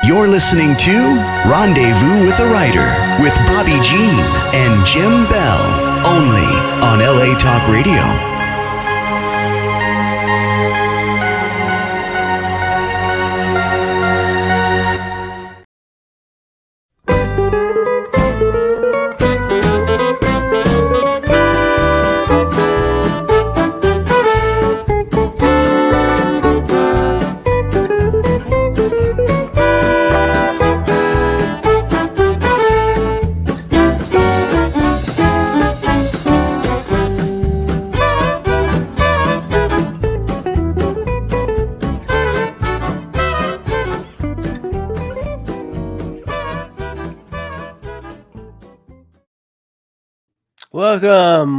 You're listening to Rendezvous with the Writer with Bobbi Jean and Jim Bell, only on LA Talk Radio.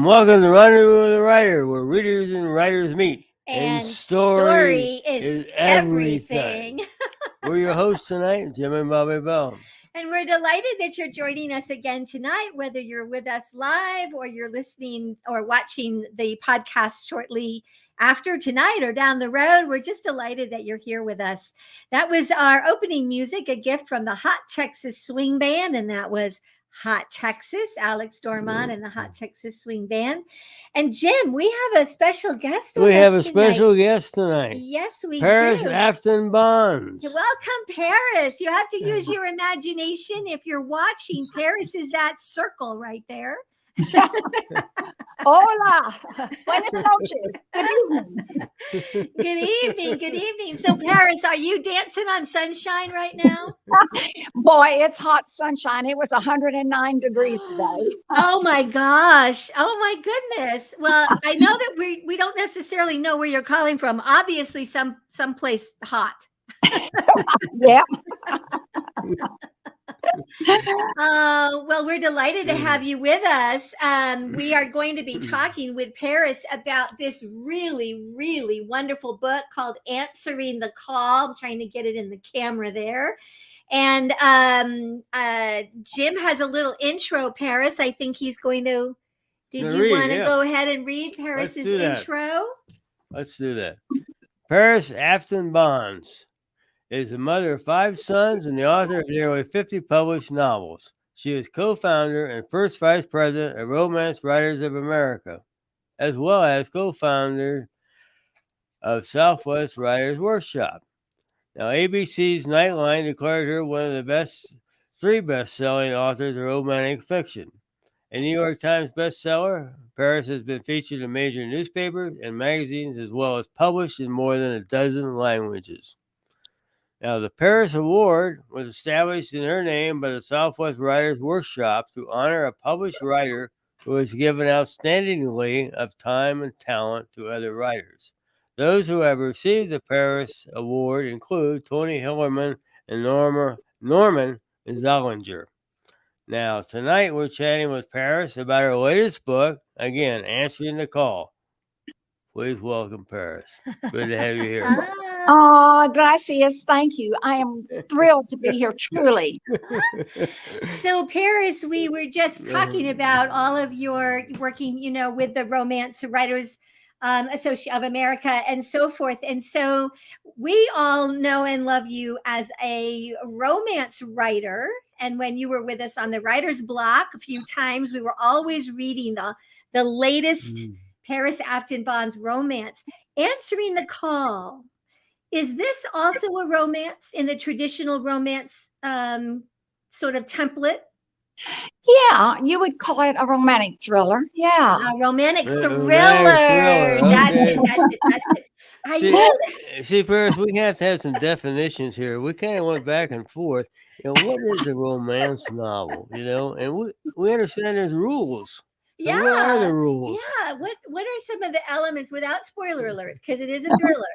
Welcome to Rendezvous with the Writer, where readers and writers meet. And story is everything. We're your hosts tonight, Jim and Bobbi Bell. And we're delighted that you're joining us again tonight, whether you're with us live or you're listening or watching the podcast shortly after tonight or down the road. We're just delighted that you're here with us. That was our opening music, a gift from the Hot Texas Swing Band, and that was Hot Texas, Alex Dormont and the Hot Texas Swing Band. And Jim, we have a special guest with us. We have a special guest tonight. Yes, we Parris do. Afton Bonds. Welcome, Parris. You have to use your imagination. If you're watching, Parris is that circle right there. Hola, buenas noches. Good evening. Good evening. So, Parris, are you dancing on sunshine right now? Boy, it's hot sunshine. It was 109 degrees today. Oh my gosh. Oh my goodness. Well, I know that we don't necessarily know where you're calling from. Obviously, someplace hot. Yeah. Well, we're delighted to have you with us. We are going to be talking with Parris about this really, really wonderful book called Answering the Call. I'm trying to get it in the camera there. And Jim has a little intro, Parris. I think he's going to. Did you want to go ahead and read Parris's intro? Let's do that. Parris Afton Bonds is the mother of 5 sons and the author of nearly 50 published novels. She is co-founder and first vice president of Romance Writers of America, as well as co-founder of Southwest Writers Workshop. Now, ABC's Nightline declared her one of the 3 best-selling authors of romantic fiction. A New York Times bestseller, Parris has been featured in major newspapers and magazines, as well as published in more than a dozen languages. Now, the Parris Award was established in her name by the Southwest Writers Workshop to honor a published writer who has given outstandingly of time and talent to other writers. Those who have received the Parris Award include Tony Hillerman and Norman Zollinger. Now, tonight we're chatting with Parris about her latest book, again, Answering the Call. Please welcome Parris. Good to have you here. Oh, gracias. Thank you. I am thrilled to be here, truly. So, Parris, we were just talking about all of your working, with the Romance Writers Association of America and so forth. And so we all know and love you as a romance writer. And when you were with us on the writer's block a few times, we were always reading the latest Parris Afton Bonds romance, Answering the Call. Is this also a romance in the traditional romance sort of template? Yeah, you would call it a romantic thriller. Yeah. A romantic thriller. That's it. See, Parris, we have to have some definitions here. We kind of went back and forth. What is a romance novel? And we understand there's rules. So Yeah. what are the rules? Yeah. What are some of the elements, without spoiler alerts, because it is a thriller,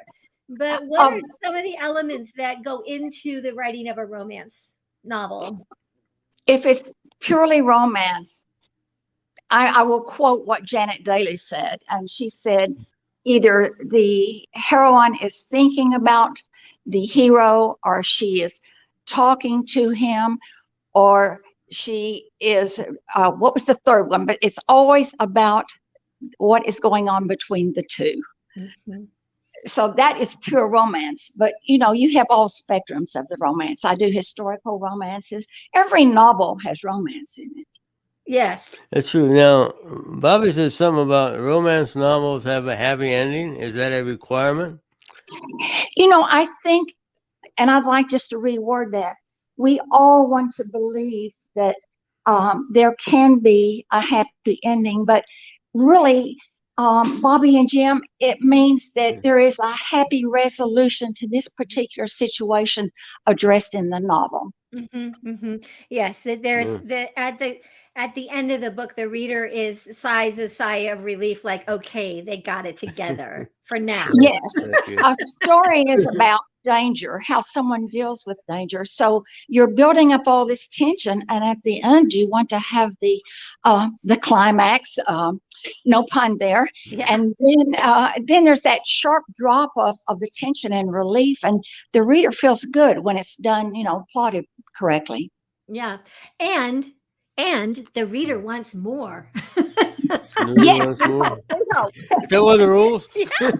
but what are some of the elements that go into the writing of a romance novel? If it's purely romance, I will quote what Janet Daly said. And she said, either the heroine is thinking about the hero, or she is talking to him, or she is, what was the third one? But it's always about what is going on between the two. Mm-hmm. So that is pure romance. But you have all spectrums of the romance. I do historical romances. Every novel has romance in it. Yes. That's true. Now, Bobby said something about romance novels have a happy ending. Is that a requirement? I think, and I'd like just to reword that. We all want to believe that there can be a happy ending, but really, Bobby and Jim, it means that there is a happy resolution to this particular situation addressed in the novel. Yes, there's Mm. at the end of the book, the reader sighs a sigh of relief, like, okay, they got it together for now. Yes, Thank you. a story is about danger, how someone deals with danger. So you're building up all this tension, and at the end, you want to have the climax. No pun there. Yeah. And then there's that sharp drop of the tension and relief, and the reader feels good when it's done, plotted correctly. Yeah. And the reader wants more. Yes. Once more. No. Is that one of the rules? Yeah,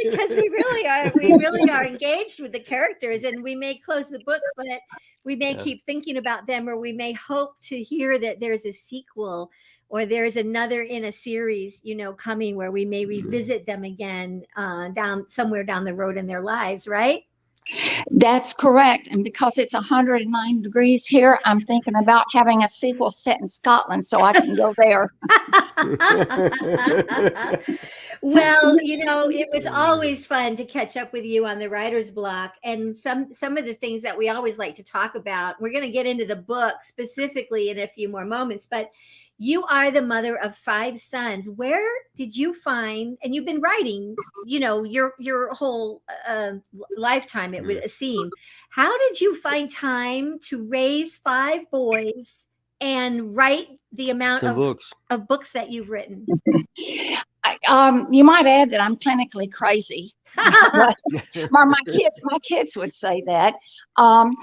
because we really are engaged with the characters, and we may close the book, but we may keep thinking about them, or we may hope to hear that there's a sequel, or there's another in a series, coming, where we may revisit them again somewhere down the road in their lives, right? That's correct. And because it's 109 degrees here, I'm thinking about having a sequel set in Scotland so I can go there. Well, it was always fun to catch up with you on the writer's block, and some of the things that we always like to talk about. We're going to get into the book specifically in a few more moments, but you are the mother of 5 sons. Where did you find, and you've been writing, your whole lifetime, it would seem. How did you find time to raise 5 boys and write the amount Some of books that you've written? You might add that I'm clinically crazy. my kids would say that. And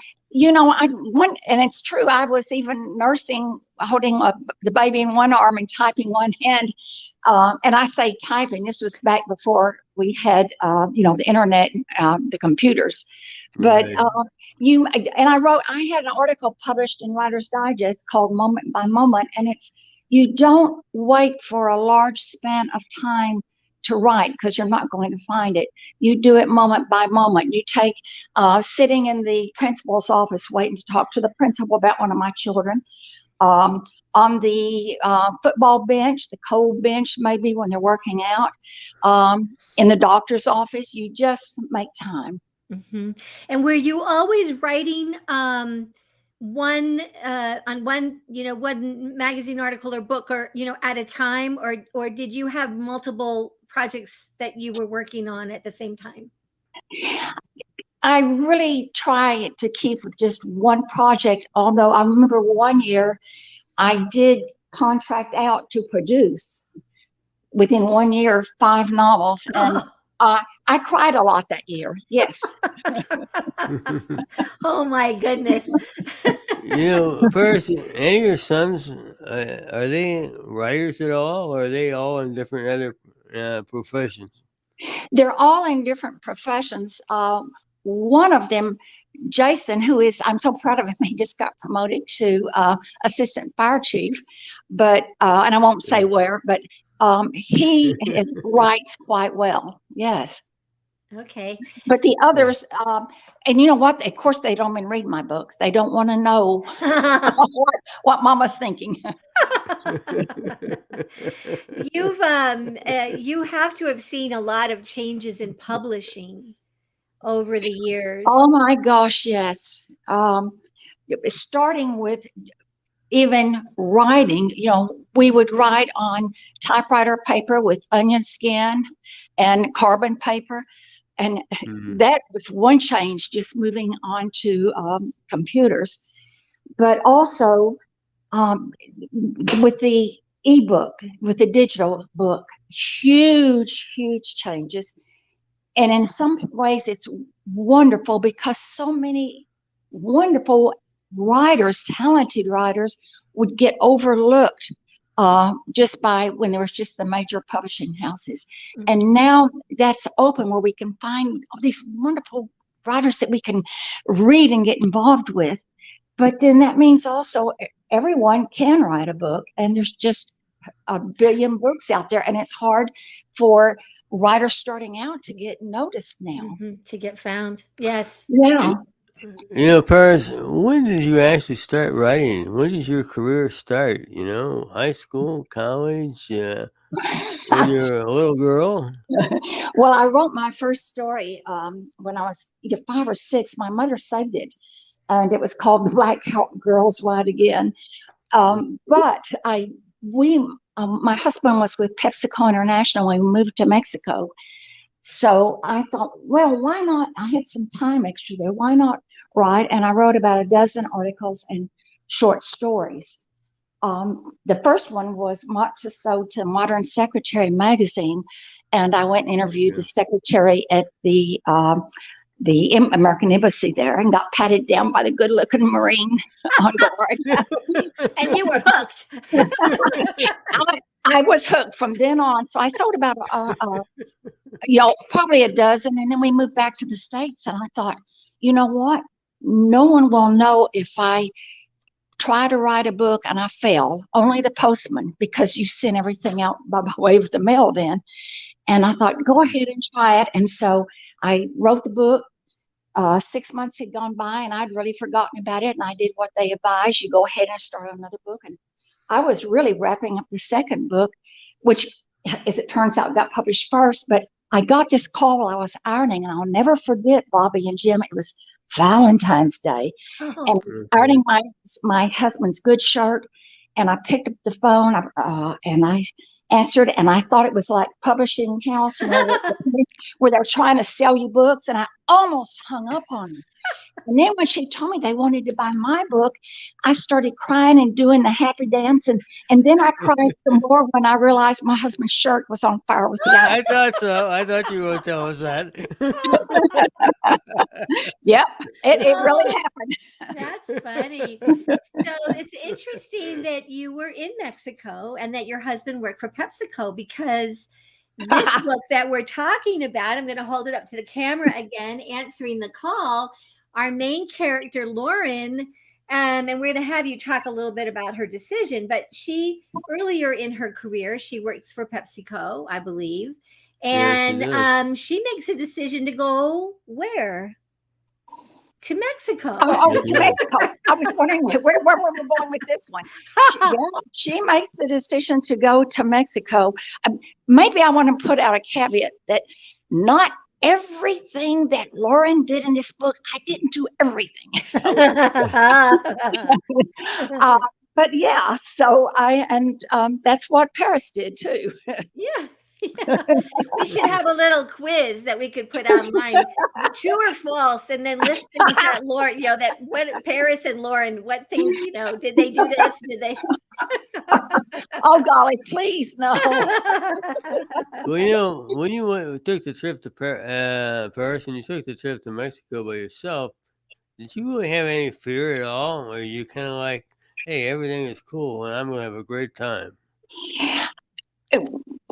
it's true. I was even nursing, holding the baby in one arm and typing one hand. And I say typing. This was back before we had, the internet, the computers. But Right. I had an article published in Writer's Digest called Moment by Moment, and you don't wait for a large span of time to write, because you're not going to find it. You do it moment by moment. You take sitting in the principal's office waiting to talk to the principal about one of my children, on the football bench, the cold bench, maybe when they're working out, in the doctor's office. You just make time. And were you always writing one magazine article or book, or at a time, or did you have multiple projects that you were working on at the same time? I really try to keep with just one project, although I remember one year I did contract out to produce, within 1 year, 5 novels, and I cried a lot that year. Yes. Oh my goodness. Parris, any of your sons, are they writers at all, or are they all in different other professions? They're all in different professions. One of them, Jason, I'm so proud of him. He just got promoted to assistant fire chief, but and I won't say where, but he writes quite well. Yes. Okay. But the others, and you know what? Of course, they don't even read my books. They don't want to know what Mama's thinking. You have to have seen a lot of changes in publishing over the years. Oh my gosh, yes. Starting with even writing, we would write on typewriter paper with onion skin and carbon paper. And that was one change, just moving on to computers. But also with the ebook, with the digital book, huge, huge changes. And in some ways, it's wonderful because so many wonderful writers, talented writers, would get overlooked just by when there was just the major publishing houses. And now that's open where we can find all these wonderful writers that we can read and get involved with. But then that means also everyone can write a book, and there's just a billion books out there, and it's hard for writers starting out to get noticed now. To get found. Yes. Yeah. You know, Parris, when did you actually start writing? When did your career start? You know, high school, college, when you were a little girl? Well, I wrote my first story when I was either 5 or 6. My mother saved it, and it was called The Black Girls Ride Again. But my husband was with PepsiCo International when we moved to Mexico. So I thought, well, why not? I had some time extra there. Why not write? And I wrote about a dozen articles and short stories. The first one was Motso to Modern Secretary magazine, and I went and interviewed the secretary at the American Embassy there, and got patted down by the good-looking Marine on guard. And you were hooked. I was hooked from then on. So I sold about, probably a dozen, and then we moved back to the States. And I thought, you know what? No one will know if I try to write a book and I fail. Only the postman, because you send everything out by way of the mail then. And I thought, go ahead and try it. And so I wrote the book. 6 months had gone by, and I'd really forgotten about it. And I did what they advised: you go ahead and start another book. And I was really wrapping up the second book, which, as it turns out, got published first. But I got this call while I was ironing, and I'll never forget, Bobbi and Jim. It was Valentine's Day, and I was ironing my husband's good shirt. And I picked up the phone, and I answered, and I thought it was like publishing house, where they're trying to sell you books, and I almost hung up on them. And then when she told me they wanted to buy my book, I started crying and doing the happy dance, and then I cried some more when I realized my husband's shirt was on fire with the I thought so. I thought you were going to tell us that. Yep, it really happened. That's funny. So it's interesting that you were in Mexico and that your husband worked for PepsiCo, because this book that we're talking about, I'm going to hold it up to the camera again, Answering the Call, our main character, Lauren, and we're going to have you talk a little bit about her decision. But she, earlier in her career, she works for PepsiCo, I believe. And Yes, she makes a decision to go where? To Mexico. To Mexico. I was wondering where were we going with this one. She makes the decision to go to Mexico. Maybe I want to put out a caveat that not everything that Lauren did in this book, I didn't do everything. But yeah, so that's what Parris did too. Yeah. We should have a little quiz that we could put online, true or false, and then list things that Lauren, that what Parris and Lauren, what things, did they do this? Did they? Oh golly, please no. Well, when you took the trip to Paris and you took the trip to Mexico by yourself, did you really have any fear at all? Or you kind of like, hey, everything is cool and I'm going to have a great time?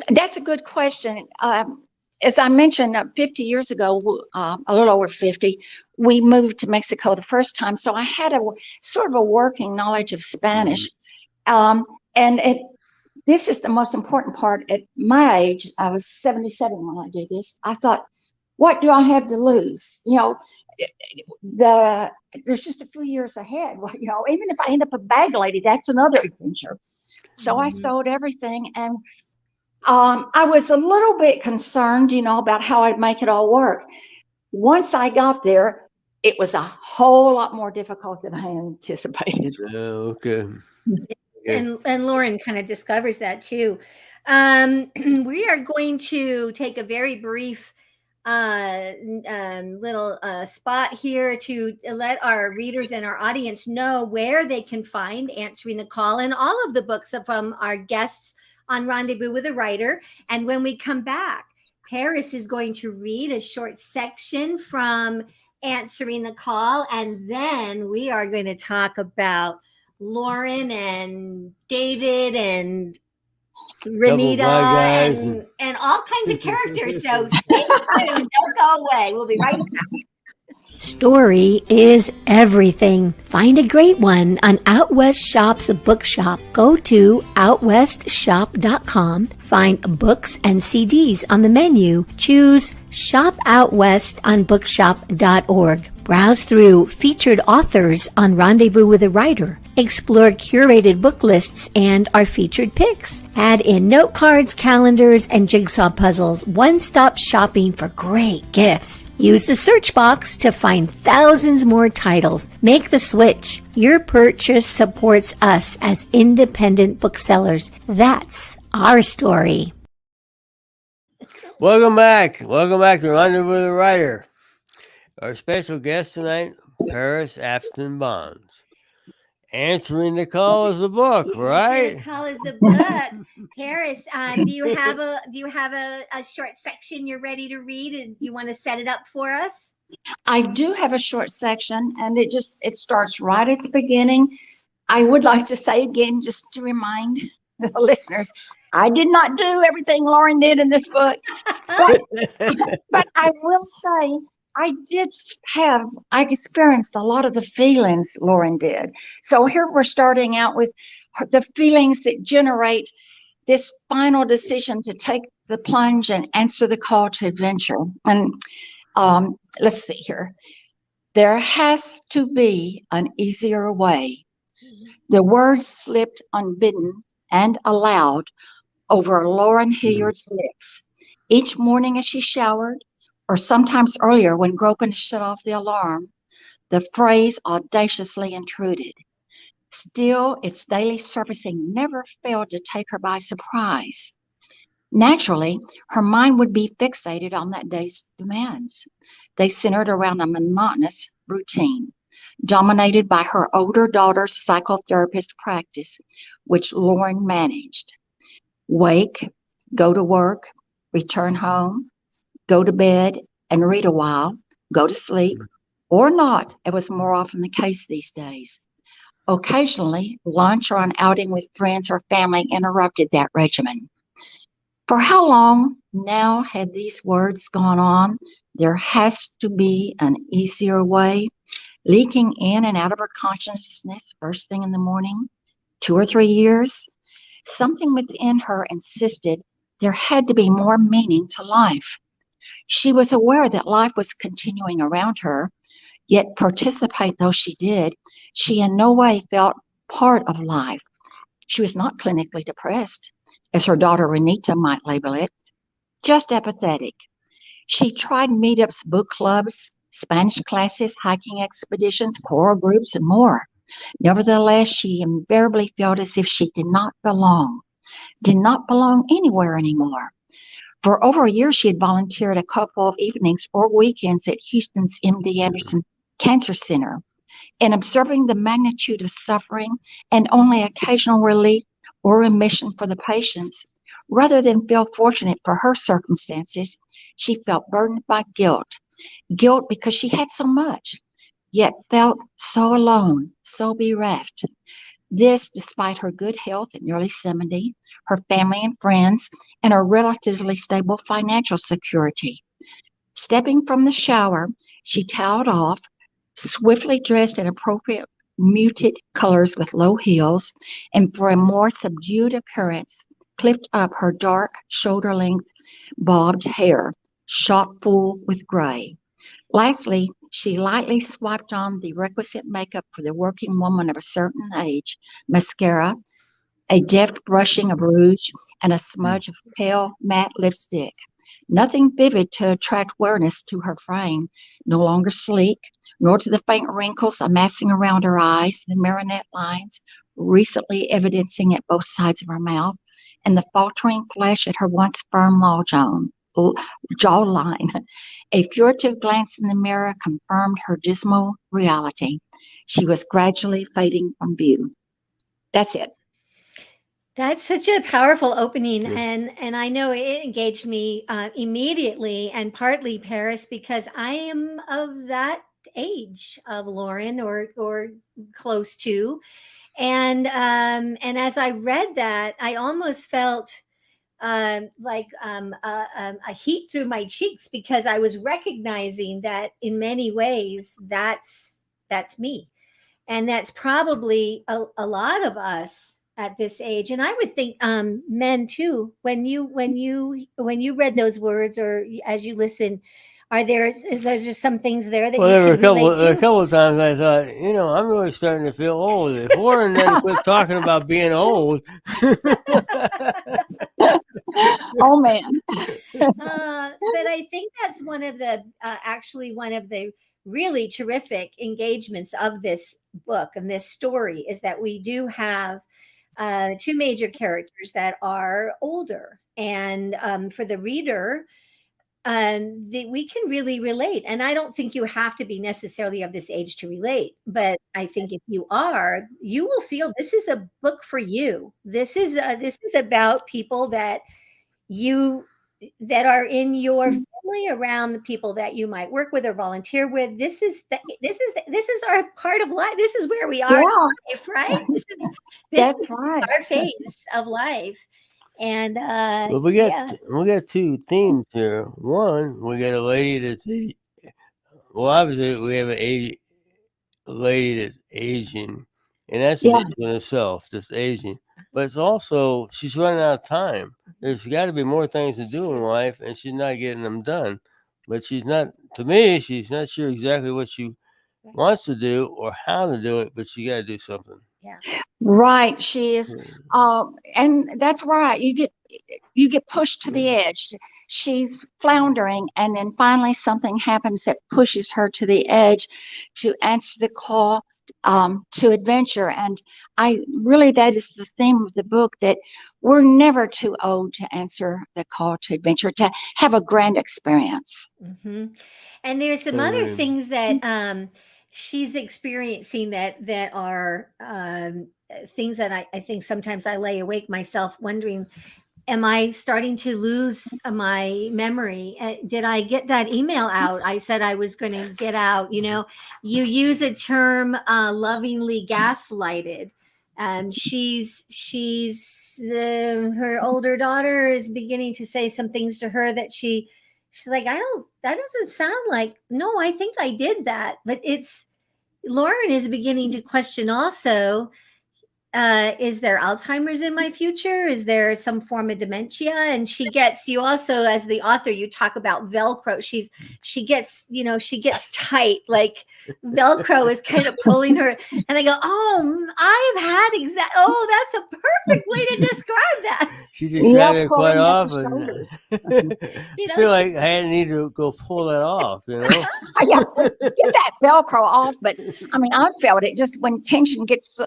That's a good question. As I mentioned, 50 years ago, a little over 50, we moved to Mexico the first time. So I had a sort of a working knowledge of Spanish. This is the most important part. At my age, I was 77 when I did this. I thought, what do I have to lose? There's just a few years ahead. Even if I end up a bag lady, that's another adventure. So I sold everything, and I was a little bit concerned, about how I'd make it all work. Once I got there, it was a whole lot more difficult than I anticipated. Okay. And Lauren kind of discovers that too. We are going to take a very brief little spot here to let our readers and our audience know where they can find Answering the Call and all of the books from our guests on Rendezvous with a Writer. And when we come back, Parris is going to read a short section from Answering the Call, and then we are going to talk about Lauren and David and Couple Renita blind guys and all kinds of characters. So stay tuned. Don't go away. We'll be right back. Story is everything. Find a great one on Out West Shop's bookshop. Go to outwestshop.com. Find books and CDs on the menu. Choose Shop Out West on bookshop.org. Browse through featured authors on Rendezvous with a Writer. Explore curated book lists and our featured picks. Add in note cards, calendars, and jigsaw puzzles. One-stop shopping for great gifts. Use the search box to find thousands more titles. Make the switch. Your purchase supports us as independent booksellers. That's our story. Welcome back. Welcome back to Rendezvous with a Writer. Our special guest tonight, Parris Afton Bonds. Answering the call is the book, right? The call is the book. Parris, do you have a short section you're ready to read, and you want to set it up for us? I do have a short section, and it starts right at the beginning. I would like to say again, just to remind the listeners, I did not do everything Lauren did in this book, but I will say I experienced a lot of the feelings Lauren did. So here we're starting out with the feelings that generate this final decision to take the plunge and answer the call to adventure. And let's see here. There has to be an easier way. The words slipped unbidden and aloud over Lauren Hilliard's lips. Each morning as she showered, or sometimes earlier when groping to shut off the alarm, the phrase audaciously intruded. Still, its daily surfacing never failed to take her by surprise. Naturally, her mind would be fixated on that day's demands. They centered around a monotonous routine, dominated by her older daughter's psychotherapist practice, which Lauren managed. Wake, go to work, return home, go to bed and read a while, go to sleep, or not, it was more often the case these days. Occasionally, lunch or an outing with friends or family interrupted that regimen. For how long now had these words gone on? There has to be an easier way, leaking in and out of her consciousness first thing in the morning. 2 or 3 years? Something within her insisted there had to be more meaning to life. She was aware that life was continuing around her, yet participate though she did, she in no way felt part of life. She was not clinically depressed, as her daughter Renita might label it, just apathetic. She tried meetups, book clubs, Spanish classes, hiking expeditions, choral groups, and more. Nevertheless, she invariably felt as if she did not belong anywhere anymore. For over a year, she had volunteered a couple of evenings or weekends at Houston's MD Anderson Cancer Center. In observing the magnitude of suffering and only occasional relief or remission for the patients, rather than feel fortunate for her circumstances, she felt burdened by guilt. Guilt because she had so much, yet felt so alone, so bereft. This despite her good health at nearly 70, her family and friends, and her relatively stable financial security. Stepping from the shower, she toweled off, swiftly dressed in appropriate muted colors with low heels, and for a more subdued appearance, clipped up her dark, shoulder-length, bobbed hair, shot full with gray. Lastly, she lightly swiped on the requisite makeup for the working woman of a certain age, mascara, a deft brushing of rouge, and a smudge of pale matte lipstick. Nothing vivid to attract awareness to her frame, no longer sleek, nor to the faint wrinkles amassing around her eyes, the marionette lines recently evidencing at both sides of her mouth, and the faltering flesh at her once firm jawline. A furtive glance in the mirror confirmed her dismal reality. She was gradually fading from view. That's it. That's such a powerful opening, and I know it engaged me immediately, and partly Parris because I am of that age of Lauren or close to, And as I read that, I almost felt like a heat through my cheeks, because I was recognizing that in many ways that's me, and that's probably a lot of us at this age. And I would think men too. When you read those words, or as you listen, is there just some things there that Well, you there were could relate a to? couple of times I thought, I'm really starting to feel old. If Warren doesn't quit talking about being old. Oh man. But I think that's actually one of the really terrific engagements of this book and this story, is that we do have two major characters that are older, and for the reader, we can really relate. And I don't think you have to be necessarily of this age to relate, but I think if you are, you will feel this is a book for you. This is about people you that are in your family, around the people that you might work with or volunteer with. This is our part of life. This is where we are in Yeah, life, right? This that's is right. our phase of life. And Well, we got two themes here. One, we got a lady that's obviously we have a lady that's aging, and that's an Yeah. issue in itself, just aging. But it's also she's running out of time. There's got to be more things to do in life, and she's not getting them done. But she's not. To me, she's not sure exactly what she wants to do or how to do it. But she got to do something. Yeah. Right. She is. And that's right. You get pushed to the edge. She's floundering, and then finally something happens that pushes her to the edge to answer the call to adventure. And that is the theme of the book, that we're never too old to answer the call to adventure, to have a grand experience. Mm-hmm. And there's some other things that she's experiencing that are things that I think sometimes I lay awake myself wondering, am I starting to lose my memory? Did I get that email out? I said I was going to get out. You use a term, lovingly gaslighted. Her older daughter is beginning to say some things to her that she's like, that doesn't sound like, no, I think I did that. But Lauren is beginning to question also, is there Alzheimer's in my future? Is there some form of dementia? And you also, as the author, you talk about Velcro. She gets tight, like Velcro is kind of pulling her. And I go, that's a perfect way to describe that. She described it quite pulling at the often. shoulders. I feel like I need to go pull that off. Yeah, get that Velcro off. But I mean, I felt it just when tension gets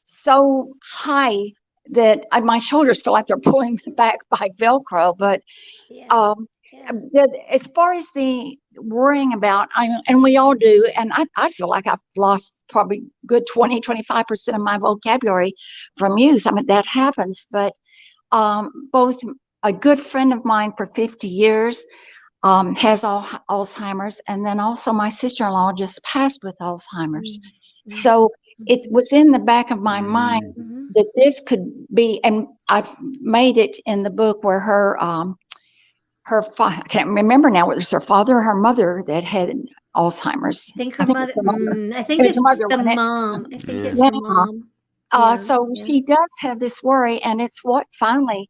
so high that my shoulders feel like they're pulling back by Velcro. But as far as the worrying about, and we all do, and I feel like I've lost probably good 20-25% of my vocabulary from youth. I mean, that happens. But both a good friend of mine for 50 years has Alzheimer's, and then also my sister-in-law just passed with Alzheimer's. Mm-hmm. So it was in the back of my mind that this could be, and I've made it in the book where her I can't remember now whether it's her father or her mother that had Alzheimer's. I think her mother. I think it's the mom. I think it's her mom. So she does have this worry, and it's what finally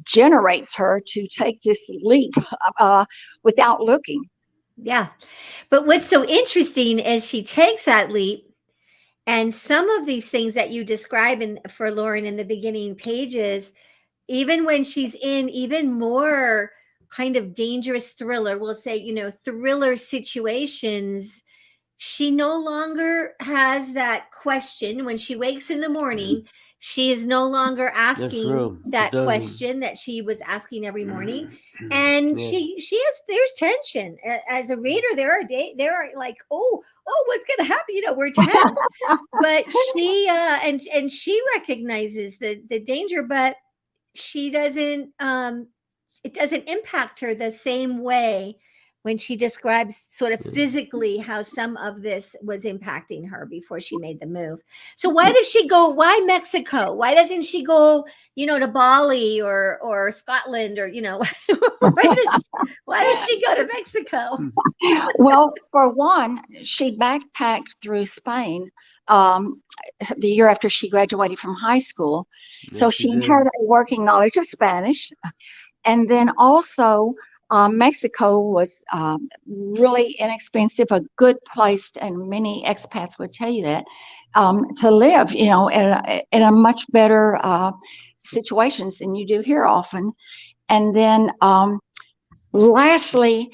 generates her to take this leap without looking. Yeah. But what's so interesting is she takes that leap, and some of these things that you describe for Lauren in the beginning pages, even when she's in even more kind of dangerous thriller, we'll say, thriller situations, she no longer has that question. When she wakes in the morning, she is no longer asking that question that she was asking every morning. And there's tension. As a reader, there are like, oh, what's going to happen? We're tense. But she recognizes the danger, but she doesn't, it doesn't impact her the same way when she describes sort of physically how some of this was impacting her before she made the move. So why does she go? Why Mexico? Why doesn't she go, to Bali or Scotland or, why does she go to Mexico? Well, for one, she backpacked through Spain the year after she graduated from high school. So Yes, she she did. inherited a working knowledge of Spanish. And then also, Mexico was really inexpensive, a good place, and many expats would tell you that, to live, in a much better situations than you do here often. And then lastly,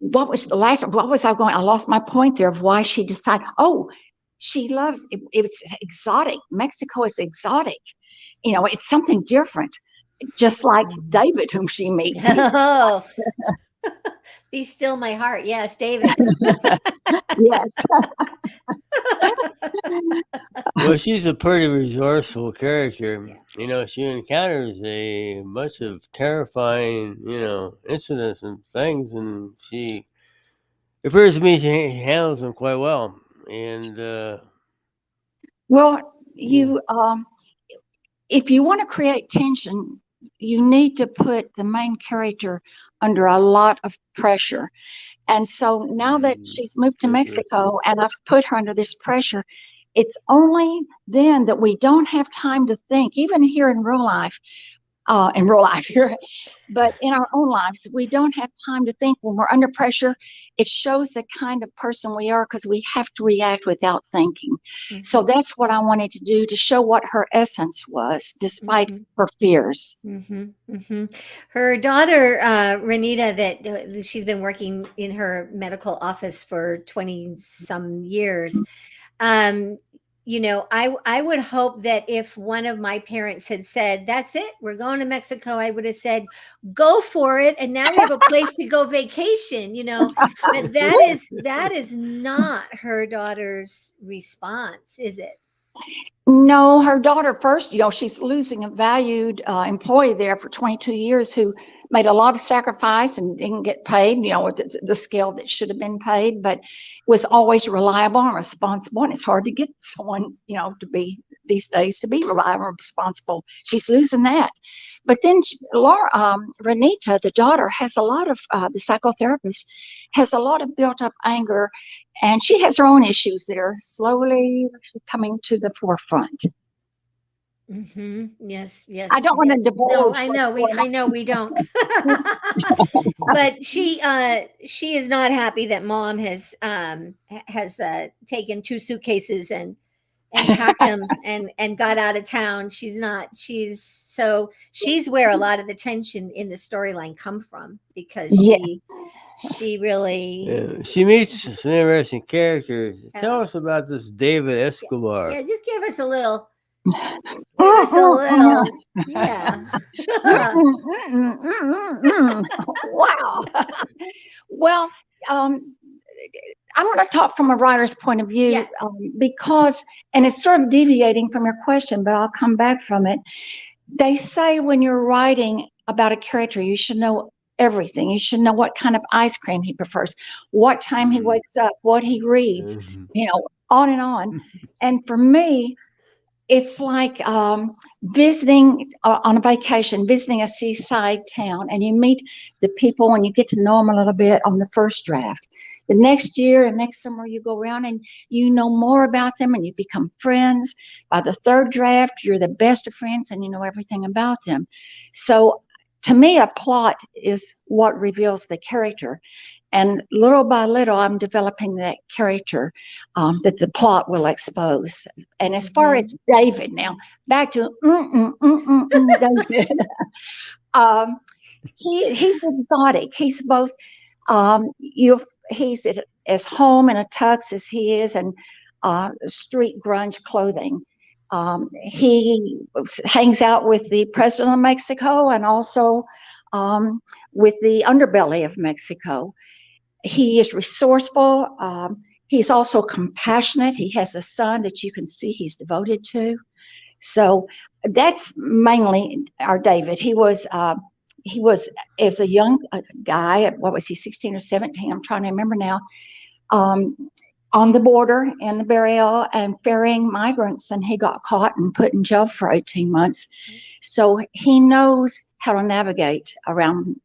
what was I going? I lost my point there of why she decided. Oh, she loves it. It's exotic. Mexico is exotic. It's something different. Just like David, whom she meets. Oh, be still my heart. Yes, David. Yes. Well, she's a pretty resourceful character. She encounters a bunch of terrifying, incidents and things, and it appears to me she handles them quite well. And Well, if you want to create tension, you need to put the main character under a lot of pressure. And so now that she's moved to Mexico and I've put her under this pressure, it's only then that we don't have time to think, even here in real life here, but in our own lives, we don't have time to think when we're under pressure. It shows the kind of person we are because we have to react without thinking. Mm-hmm. So that's what I wanted to do, to show what her essence was, despite her fears. Mm-hmm. Mm-hmm. Her daughter, Renita, that she's been working in her medical office for 20 some years. I would hope that if one of my parents had said, "That's it, we're going to Mexico," I would have said, "Go for it." And now we have a place to go vacation, but that is not her daughter's response, is it? No, her daughter first, she's losing a valued employee there for 22 years who made a lot of sacrifice and didn't get paid, with the scale that should have been paid, but was always reliable and responsible. And it's hard to get someone, to be these days to be reliable and responsible. She's losing that. But then Renita, the daughter, has a lot of, the psychotherapist, has a lot of built up anger, and she has her own issues that are slowly coming to the forefront. Mm-hmm. Yes. I don't want to divulge. No, I know we don't. But she is not happy that mom has taken 2 suitcases and packed them and got out of town. She's where a lot of the tension in the storyline come from, because she really she meets some interesting characters. Tell us about this David Escobar. Yeah, just give us a little. Yeah. Wow. Well, I'm going to talk from a writer's point of view, yes. Because, and it's sort of deviating from your question, but I'll come back from it. They say when you're writing about a character, you should know everything. You should know what kind of ice cream he prefers, what time he wakes up, what he reads, on and on. And for me, it's like visiting on a vacation, visiting a seaside town, and you meet the people and you get to know them a little bit on the first draft. The next year and next summer, you go around and you know more about them and you become friends. By the third draft, you're the best of friends and you know everything about them. So to me, a plot is what reveals the character. And little by little, I'm developing that character that the plot will expose. And as far as David, now back to David, he's exotic. He's both. He's as home in a tux as he is in street grunge clothing. He hangs out with the president of Mexico and also with the underbelly of Mexico. He is resourceful. He's also compassionate. He has a son that you can see he's devoted to. So that's mainly our David. He was he was, as a young guy, what was he, 16 or 17? I'm trying to remember now. On the border in the Barrio and ferrying migrants, and he got caught and put in jail for 18 months. So he knows how to navigate around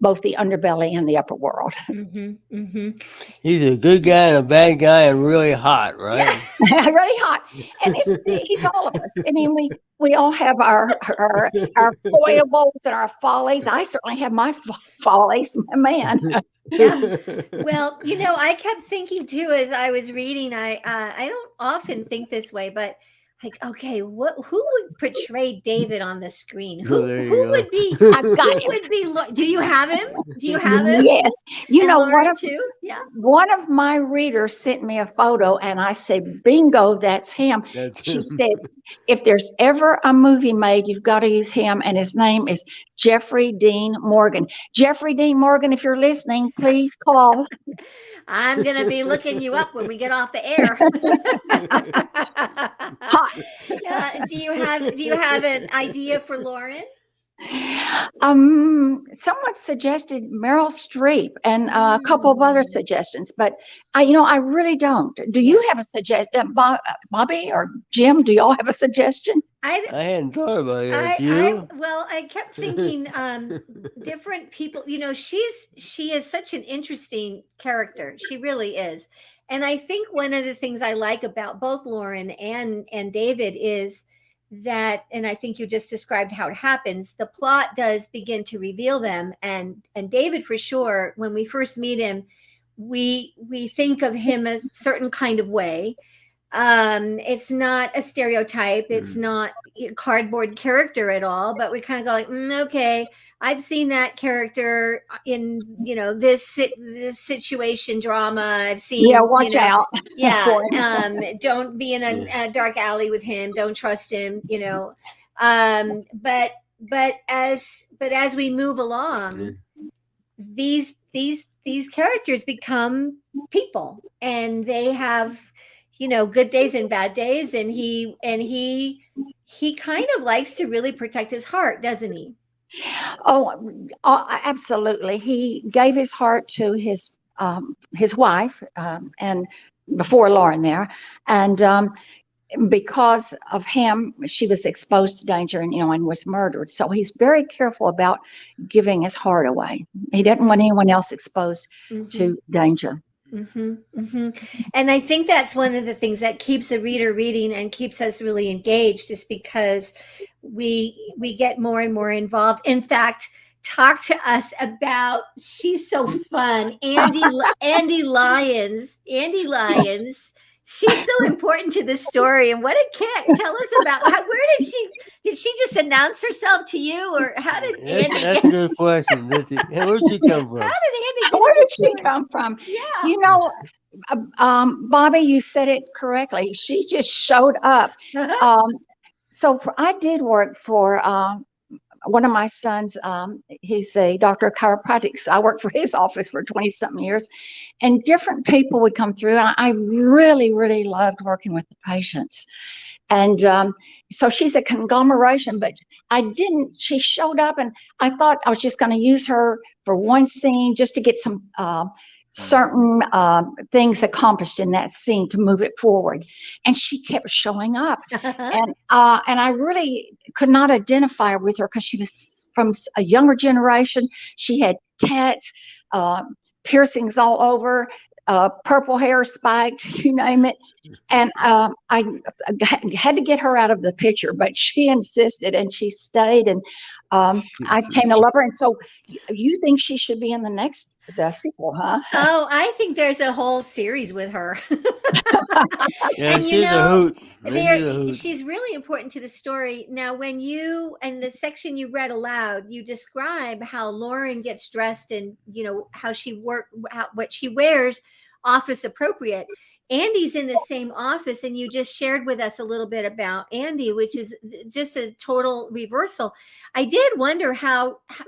both the underbelly and the upper world. He's a good guy and a bad guy and really hot, right? Really hot. And he's all of us. I mean, we all have our foibles and our follies. I certainly have my follies, my man. Yeah. Well, I kept thinking too as I was reading. I don't often think this way, but like, okay, who would portray David on the screen? Who would be? I've got him. Would be? Do you have him? Do you have him? Yes. Lauren too. Yeah. One of my readers sent me a photo, and I said, "Bingo, that's him." She said, "If there's ever a movie made, you've got to use him." And his name is Jeffrey Dean Morgan. Jeffrey Dean Morgan, if you're listening, please call. I'm gonna be looking you up when we get off the air. Do you have an idea for Lauren? Someone suggested Meryl Streep and a couple of other suggestions, but I really don't. Do you have a suggestion, Bobbi or Jim? Do y'all have a suggestion? I hadn't thought about it. I kept thinking different people. She is such an interesting character. She really is. And I think one of the things I like about both Lauren and David is that, and I think you just described how it happens, the plot does begin to reveal them. And David, for sure, when we first meet him, we think of him a certain kind of way. It's not a stereotype. It's not a cardboard character at all, but we kind of go like, okay, I've seen that character in, this situation drama. I've seen, watch out. Yeah. Don't be in a dark alley with him. Don't trust him, but as we move along, these characters become people, and they have, good days and bad days. And he kind of likes to really protect his heart, doesn't he? Oh, absolutely. He gave his heart to his wife, and before Lauren there. And because of him, she was exposed to danger and was murdered. So he's very careful about giving his heart away. He didn't want anyone else exposed to danger. And I think that's one of the things that keeps the reader reading and keeps us really engaged, is because we get more and more involved. In fact, talk to us about, she's so fun, Andy Lyons. She's so important to the story. And what tell us about where did she just announce herself to you, or how did Andy? That's a good question. Where'd she come from? Where did she come from? Yeah. Bobbi, you said it correctly. She just showed up. I did work for one of my sons. He's a doctor of chiropractic. I worked for his office for 20-something years, and different people would come through. And I really, really loved working with the patients. And so she's a conglomeration, but she showed up, and I thought I was just going to use her for one scene just to get some certain things accomplished in that scene to move it forward. And she kept showing up. And I really could not identify with her because she was from a younger generation. She had tats, piercings all over, purple hair, spiked, you name it. And I had to get her out of the picture, but she insisted and she stayed, and I came to love her. And so you think she should be in the sequel, huh? Oh, I think there's a whole series with her. Yeah, and she's a hoot. She's really important to the story. Now, when in the section you read aloud, you describe how Lauren gets dressed and, how what she wears, office appropriate. Andy's in the same office, and you just shared with us a little bit about Andy, which is just a total reversal. I did wonder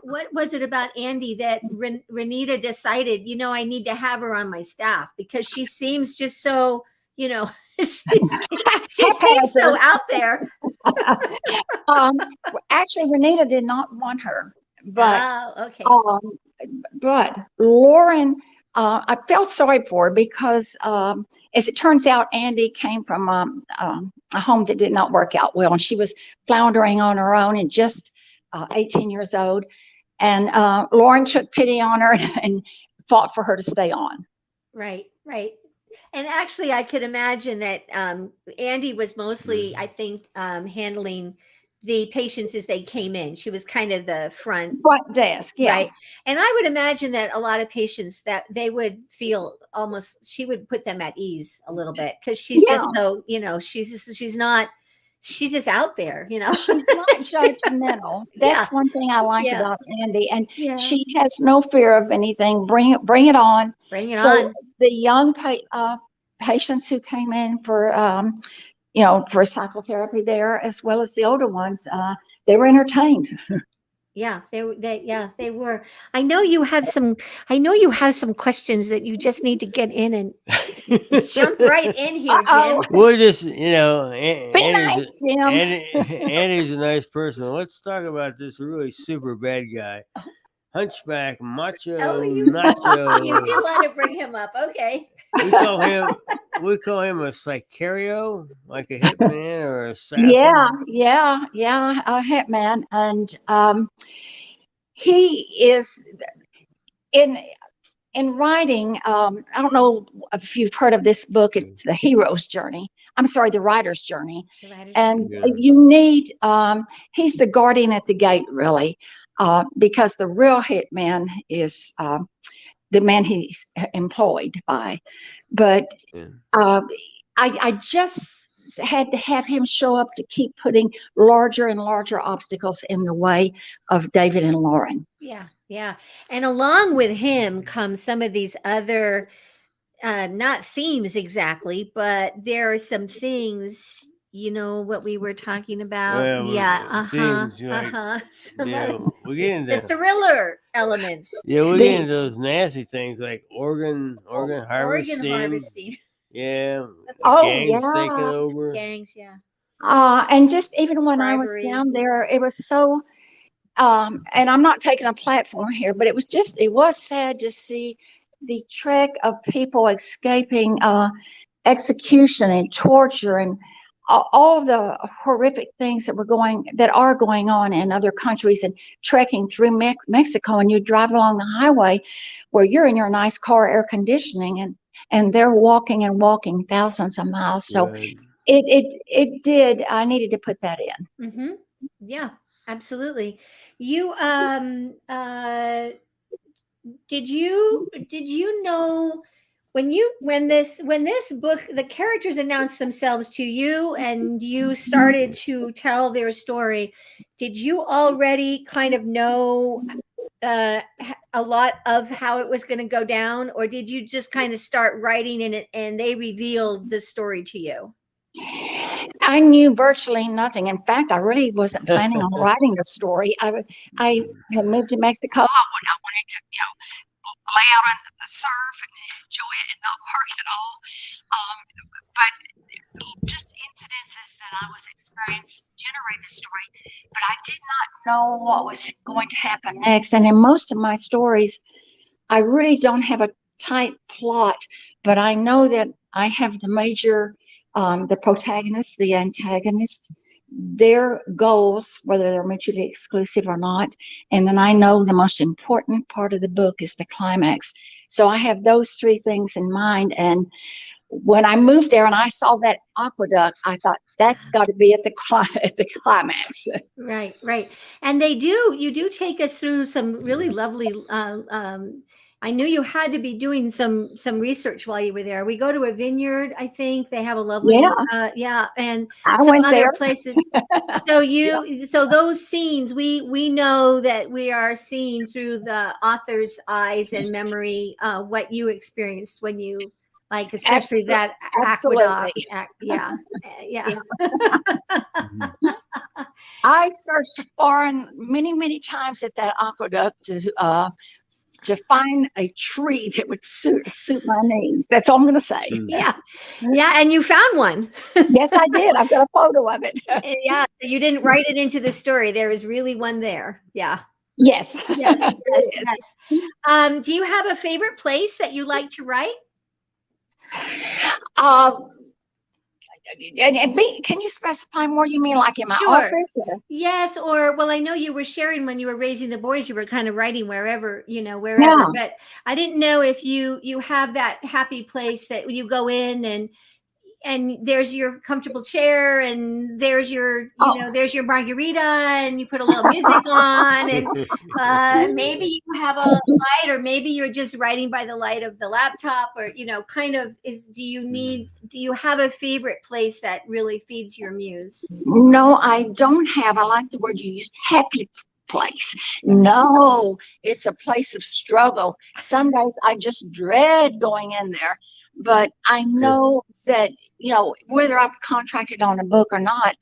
what was it about Andy that Renita decided, I need to have her on my staff, because she seems just so, she seems so out there. Actually, Renita did not want her But okay. but Lauren, I felt sorry for her because, as it turns out, Andy came from a home that did not work out well, and she was floundering on her own and just 18 years old. And Lauren took pity on her and fought for her to stay on. Right, right. And actually, I could imagine that Andy was mostly, I think, handling the patients as they came in. She was kind of the front desk, yeah. right. And I would imagine that a lot of patients that they would feel almost, she would put them at ease a little bit because she's just so, she's just out there, She's not judgmental. That's one thing I liked about Andy. And she has no fear of anything. Bring it on. Bring it on. The young patients who came in for for psychotherapy there, as well as the older ones, they were entertained. Yeah, they were. I know you have some questions that you just need to get in and jump right in here, Jim. We'll just, be nice, Jim. Andy's a nice person. Let's talk about this really super bad guy. Hunchback, macho, nacho. You do want to bring him up, okay? We call him a sicario, like a hitman or assassin. Yeah, a hitman, and he is in writing. I don't know if you've heard of this book. It's the hero's journey. I'm sorry, the writer's journey. You need. He's the guardian at the gate, really. Because the real hitman is the man he's employed by. But I just had to have him show up to keep putting larger and larger obstacles in the way of David and Lauren. Yeah. And along with him come some of these other, not themes exactly, but there are some things... what we were talking about? We get into the thriller elements. Yeah, we get into those nasty things like organ harvesting. Yeah. Gangs taking over. Gangs, yeah. And just even when Bribery. I was down there, it was so. And I'm not taking a platform here, but it was sad to see the trek of people escaping execution and torture and all of the horrific things that are going on in other countries, and trekking through Mexico, and you drive along the highway where you're in your nice car, air conditioning, and they're walking thousands of miles. So it did. I needed to put that in. Mm-hmm. Yeah, absolutely. You did you know when this book, the characters announced themselves to you and you started to tell their story, did you already kind of know a lot of how it was going to go down, or did you just kind of start writing in it and they revealed the story to you? I knew virtually nothing. In fact, I really wasn't planning on writing a story. I had moved to Mexico. I wanted to, lay out on the surf and enjoy it and not work at all. But just incidences that I was experiencing generated the story. But I did not know what was going to happen next. And in most of my stories, I really don't have a tight plot, but I know that I have the major, the protagonist, the antagonist, their goals, whether they're mutually exclusive or not. And then I know the most important part of the book is the climax. So I have those three things in mind. And when I moved there and I saw that aqueduct, I thought that's got to be at the climax. Right. And you do take us through some really lovely, I knew you had to be doing some research while you were there. We go to a vineyard, I think. They have a lovely, and some other places. So so those scenes, we know that we are seeing through the author's eyes and memory what you experienced when you, like, especially that aqueduct. Yeah. I searched far and many times at that aqueduct to find a tree that would suit my needs. That's all I'm going to say. Yeah. And you found one. Yes, I did. I've got a photo of it. Yeah. You didn't write it into the story. There is really one there. Yeah. Yes. Yes, yes, It is. yes. Do you have a favorite place that you like to write? Um, can you specify more? You mean like in my Sure. office? Or? Yes, or well, I know you were sharing when you were raising the boys, you were kind of writing wherever, wherever. Yeah. But I didn't know if you have that happy place that you go in and there's your comfortable chair and there's your there's your margarita and you put a little music on and maybe you have a light or maybe you're just writing by the light of the laptop or kind of do you have a favorite place that really feeds your muse? No, I don't have. I like the word you used, happy place. No, it's a place of struggle. Some days I just dread going in there, but I know that, whether I've contracted on a book or not,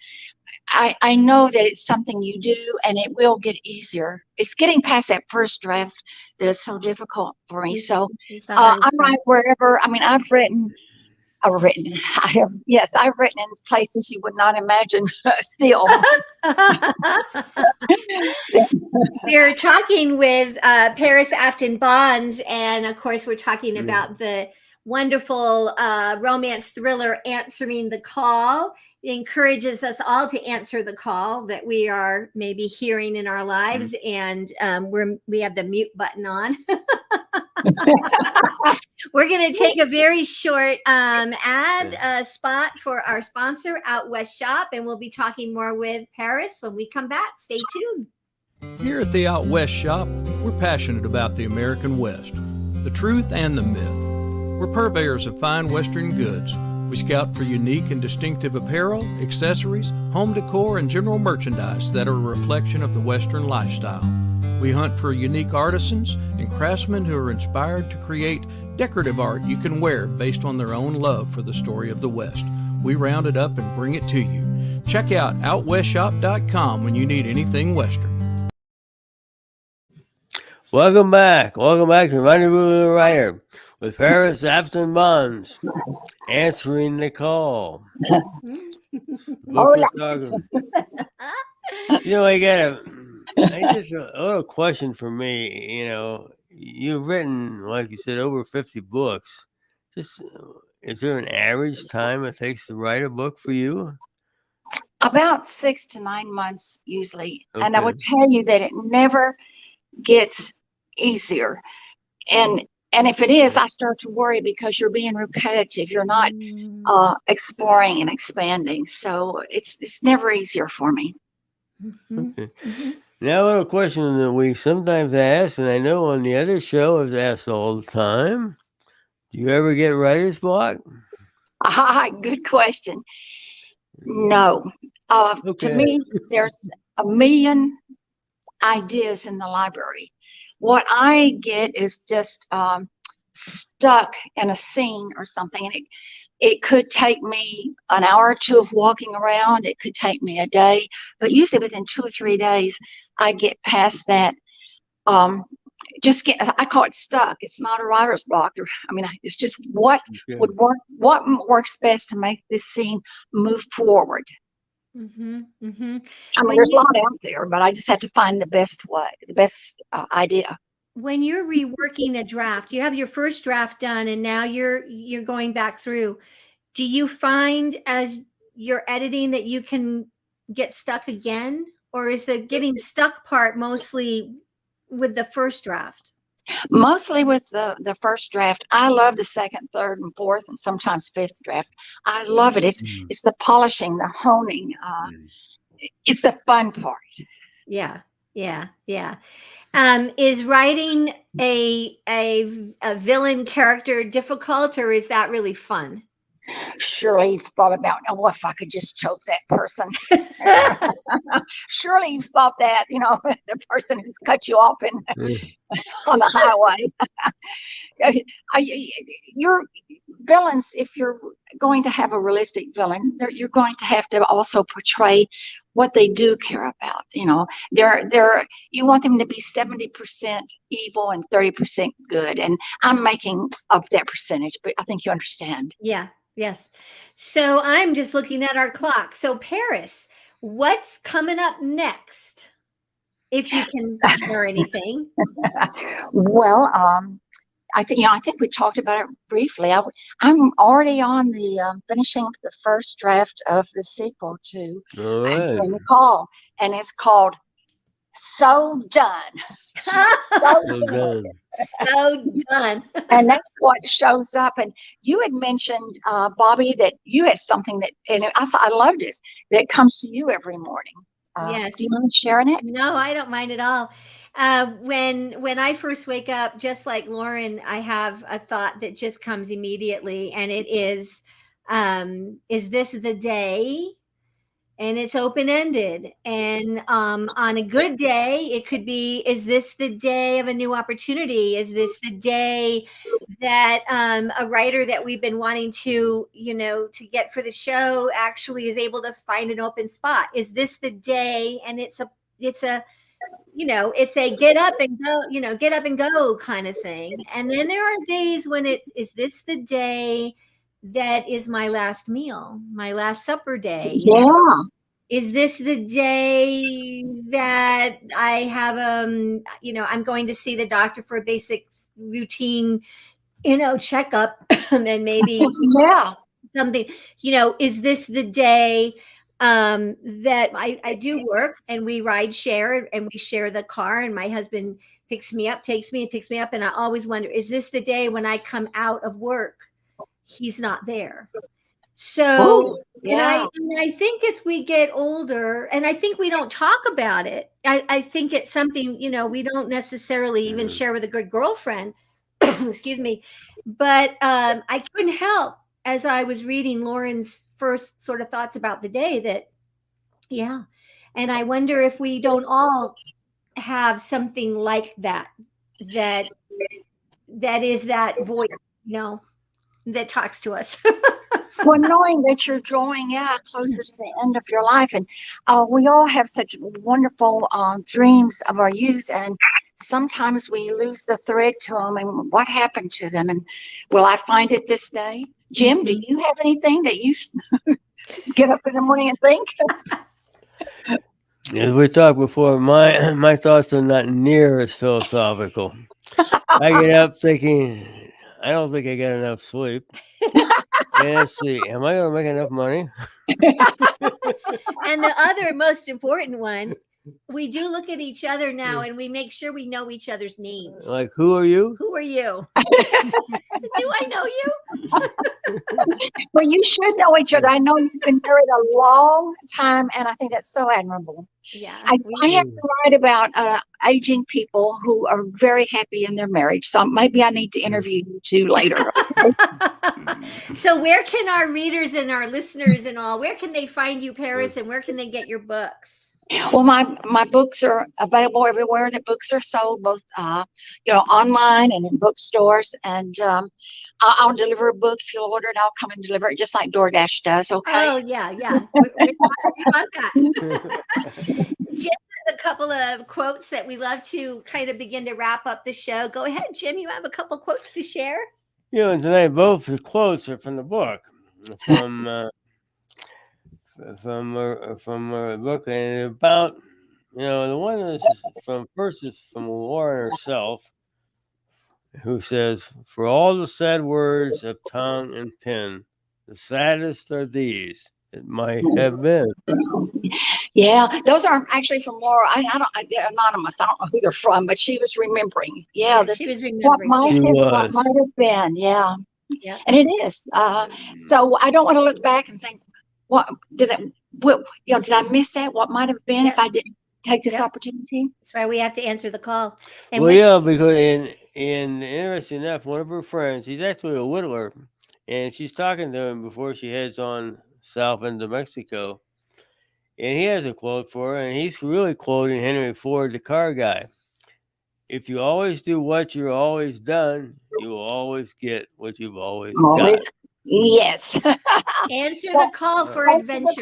I know that it's something you do and it will get easier. It's getting past that first draft that is so difficult for me. So I write wherever. I mean, I've written, I've written in places you would not imagine still. We're talking with Parris Afton Bonds, and of course, we're talking about the wonderful romance thriller Answering the Call. It encourages us all to answer the call that we are maybe hearing in our lives, and we have the mute button on. We're going to take a very short ad spot for our sponsor, Out West Shop, and we'll be talking more with Parris when we come back. Stay tuned. Here at the Out West Shop, we're passionate about the American West, the truth and the myth. We're purveyors of fine Western goods. We scout for unique and distinctive apparel, accessories, home decor, and general merchandise that are a reflection of the Western lifestyle. We hunt for unique artisans and craftsmen who are inspired to create decorative art you can wear based on their own love for the story of the West. We round it up and bring it to you. Check out OutWestShop.com when you need anything Western. Welcome back. Welcome back to Rendezvous with the Writer with Parris Afton Bonds. Answering the Call. Book we're talking. I just a little question for me. You've written, like you said, over 50 books. Just is there an average time it takes to write a book for you? About 6 to 9 months usually. Okay. And I would tell you that it never gets easier. And if it is, I start to worry because you're being repetitive. You're not exploring and expanding. So it's never easier for me. Okay. Now, a little question that we sometimes ask, and I know on the other show is asked all the time. Do you ever get writer's block? Good question. No. To me, there's a million ideas in the library. What I get is just stuck in a scene or something, and it could take me an hour or two of walking around. It could take me a day, but usually within 2 or 3 days, I get past that. I call it stuck. It's not a writer's block. It's just what would work. What works best to make this scene move forward. Mm-hmm, mm-hmm. There's a lot out there, but I just had to find the best idea. When you're reworking a draft, you have your first draft done, and now you're going back through. Do you find as you're editing that you can get stuck again, or is the getting stuck part mostly with the first draft? Mostly with the first draft. I love the second, third, and fourth, and sometimes fifth draft. I love it. It's the polishing, the honing. It's the fun part. Yeah. Is writing a villain character difficult, or is that really fun? Surely you've thought about, if I could just choke that person. Surely you've thought that, the person who's cut you off on the highway. Your villains, if you're going to have a realistic villain, you're going to have to also portray what they do care about. You want them to be 70% evil and 30% good. And I'm making up that percentage, but I think you understand. Yeah. Yes. So I'm just looking at our clock. So Parris, what's coming up next? if you can share anything. Well, I think we talked about it briefly. I'm already on the finishing the first draft of the sequel to All right. Answering the Call, and it's called So Done. So So Done. done. So done. And that's what shows up. And you had mentioned, Bobbi, that you had something that, and I loved it, that comes to you every morning. Yes. Do you mind sharing it? No, I don't mind at all. When I first wake up, just like Lauren, I have a thought that just comes immediately, and it is this the day? And it's open-ended. And on a good day, it could be, is this the day of a new opportunity? Is this the day that a writer that we've been wanting to get for the show actually is able to find an open spot? Is this the day? And it's a get up and go, get up and go kind of thing. And then there are days when is this the day that is my last meal, my last supper day? Yeah. Is this the day that I have, I'm going to see the doctor for a basic routine, checkup, and maybe Yeah. something, is this the day that I do work and we ride share and we share the car, and my husband picks me up, takes me and picks me up. And I always wonder, is this the day when I come out of work, he's not there? So, yeah. and I think as we get older, and I think we don't talk about it, I think it's something, we don't necessarily even share with a good girlfriend, excuse me, but I couldn't help, as I was reading Lauren's first sort of thoughts about the day, that, and I wonder if we don't all have something like that is that voice, that talks to us. Well, knowing that you're drawing closer to the end of your life, and we all have such wonderful dreams of our youth, and sometimes we lose the thread to them, and what happened to them, and will I find it this day? Jim, do you have anything that you get up in the morning and think? As we talked before, my thoughts are not near as philosophical. I get up thinking, I don't think I got enough sleep. And let's see, am I going to make enough money? And the other most important one, we do look at each other now and we make sure we know each other's names. Like, who are you? Who are you? Do I know you? Well, you should know each other. I know you've been married a long time, and I think that's so admirable. Yeah. I have to write about aging people who are very happy in their marriage. So maybe I need to interview you two later. So where can our readers and our listeners and all, where can they find you, Parris, and where can they get your books? Well, my books are available everywhere that books are sold, both online and in bookstores. And I'll deliver a book if you'll order it. I'll come and deliver it, just like DoorDash does. Okay. Oh yeah. We want that. Jim has a couple of quotes that we love to kind of begin to wrap up the show. Go ahead, Jim. You have a couple quotes to share? Tonight both the quotes are from the book, from a book, and about the one is from Lauren herself, who says, "For all the sad words of tongue and pen, the saddest are these it might have been." Yeah, those are actually from Laura. They're anonymous. I don't know who they're from, but she was remembering. Yeah, she was remembering. What might have been. Yeah, and it is. So I don't want to look back and think, did I miss that? What might have been if I didn't take this opportunity? That's why we have to answer the call. And because in interesting enough, one of her friends, he's actually a whittler, and she's talking to him before she heads on south into Mexico. And he has a quote for her, and he's really quoting Henry Ford, the car guy. "If you always do what you're always done, you will always get what you've always got." Yes. Answer the call for adventure.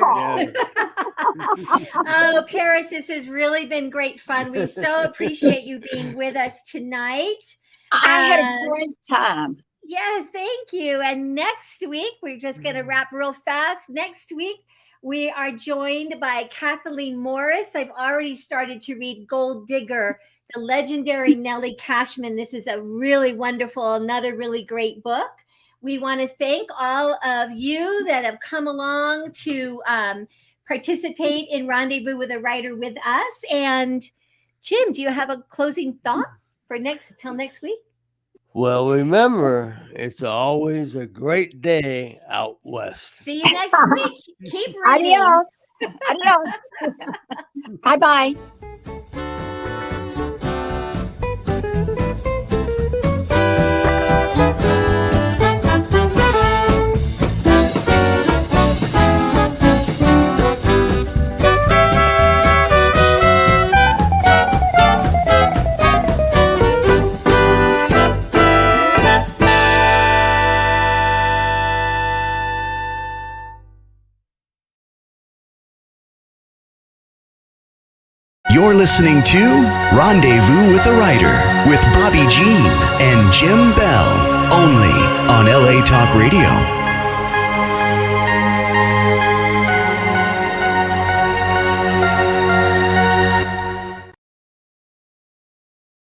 Oh, Parris, this has really been great fun. We so appreciate you being with us tonight. I had a great time. Yes, thank you. And next week, we're just going to wrap real fast. Next week, we are joined by Kathleen Morris. I've already started to read Gold Digger, the legendary Nellie Cashman. This is a really wonderful, another really great book. We want to thank all of you that have come along to participate in Rendezvous with a Writer with us. And Jim, do you have a closing thought for till next week? Well, remember, it's always a great day out west. See you next week. Keep reading. Adios. Adios. Bye-bye. You're listening to Rendezvous with the Writer with Bobbi Jean and Jim Bell, only on LA Talk Radio.